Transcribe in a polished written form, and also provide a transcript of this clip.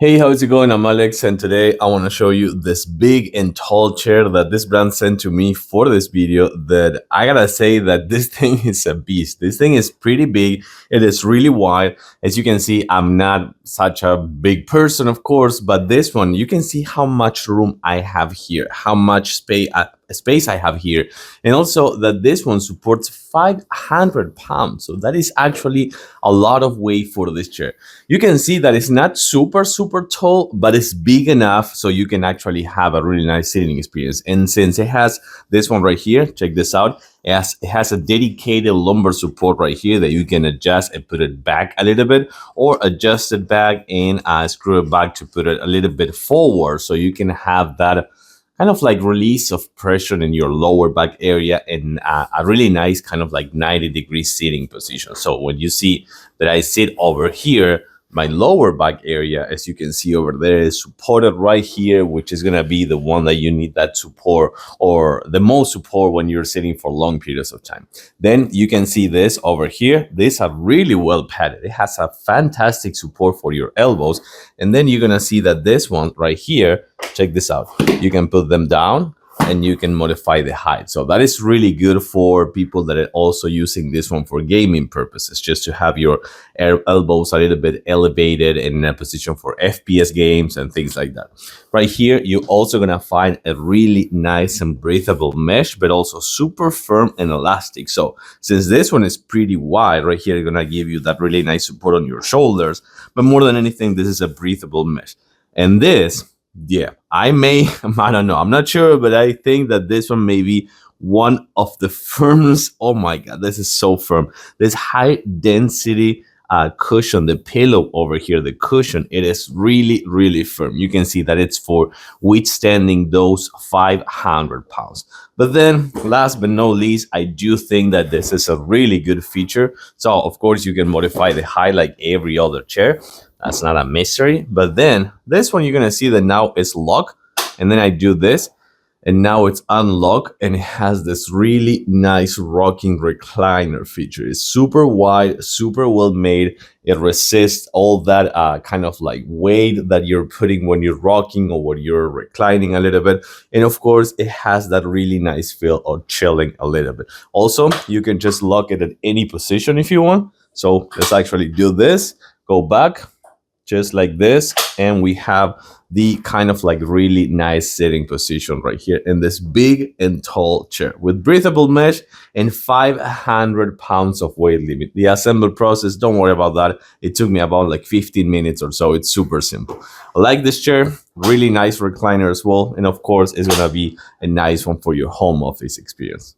Hey, how's it going? I'm Alex, and today I want to show you this big and tall chair that this brand sent to me for this video. That I gotta say that this thing is a beast. This thing is pretty big. It is really wide. As you can see, I'm not such a big person, of course, but this one, you can see how much room I have here, how much space I have here, and also that this one supports 500 pounds. So that is actually a lot of weight for this chair. You can see that it's not super tall, but it's big enough so you can actually have a really nice sitting experience. And since it has this one right here, check this out. It has a dedicated lumbar support right here that you can adjust and put it back a little bit, or adjust it back and screw it back to put it a little bit forward, so you can have that kind of like release of pressure in your lower back area, and a really nice kind of like 90-degree sitting position. So when you see that I sit over here, my lower back area, as you can see over there, is supported right here, which is going to be the one that you need that support, or the most support, when you're sitting for long periods of time. Then you can see this over here. These are really well padded. It has a fantastic support for your elbows. And then you're going to see that this one right here, check this out. You can put them down and you can modify the height. So that is really good for people that are also using this one for gaming purposes, just to have your elbows a little bit elevated in a position for FPS games and things like that. Right here, you're also gonna find a really nice and breathable mesh, but also super firm and elastic. So since this one is pretty wide, right here, gonna give you that really nice support on your shoulders. But more than anything, this is a breathable mesh. And this, yeah, I don't know, I'm not sure, but I think that this one may be one of the firmest. Oh my God, this is so firm. This high density cushion, the pillow over here, the cushion, it is really firm. You can see that it's for withstanding those 500 pounds. But then last but not least, I do think that this is a really good feature. So of course you can modify the height like every other chair. That's not a mystery. But then this one, you're gonna see that now it's locked, and then I do this, and now it's unlocked, and it has this really nice rocking recliner feature. It's super wide, super well made. It resists all that kind of like weight that you're putting when you're rocking or when you're reclining a little bit. And of course, it has that really nice feel of chilling a little bit. Also, you can just lock it at any position if you want. So let's actually do this, go back, just like this, and we have the kind of like really nice sitting position right here in this big and tall chair with breathable mesh and 500 pounds of weight limit. The assembly process, don't worry about that. It took me about like 15 minutes or so. It's super simple. I like this chair, really nice recliner as well, and of course it's gonna be a nice one for your home office experience.